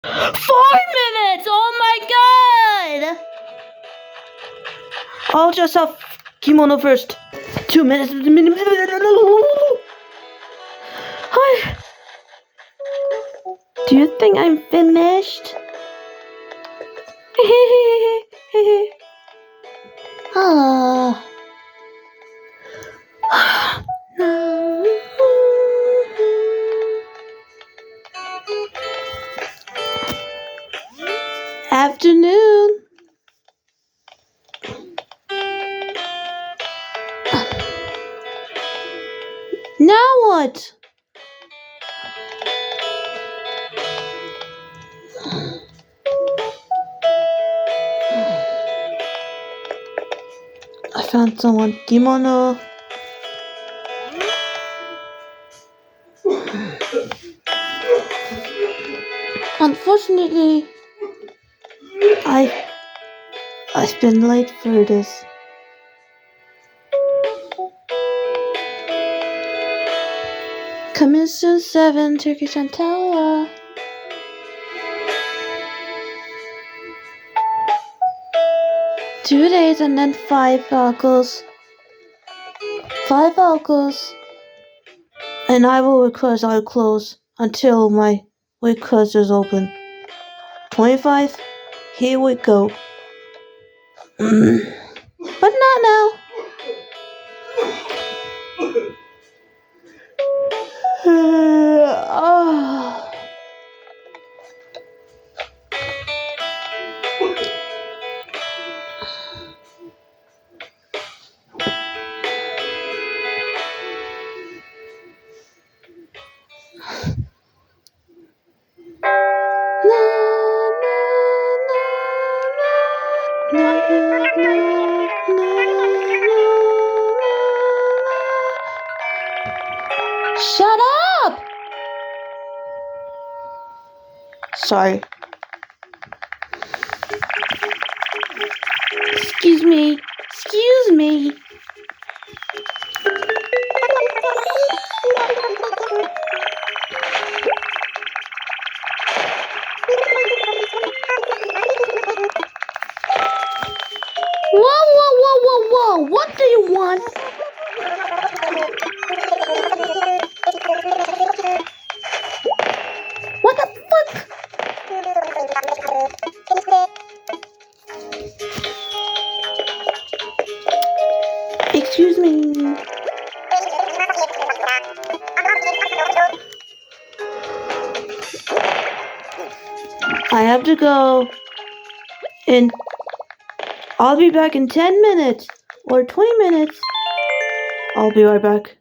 4 minutes! Oh my god! I'll just have kimono first. 2 minutes. Hi. Do you think I'm finished? Ah. Afternoon. Now what? I found someone kimono. Unfortunately, I've been late for this. Coming soon 7 Turkish Antalya. Two days and then 5 Falcos. 5 Falcos. And I will request I'll close until my request is open. 25. Here we go. But not now. Shut up! Sorry. Excuse me. Excuse me. Whoa, what do you want? What the fuck? Excuse me. I have to go. And I'll be back in 10 minutes or 20 minutes. I'll be right back.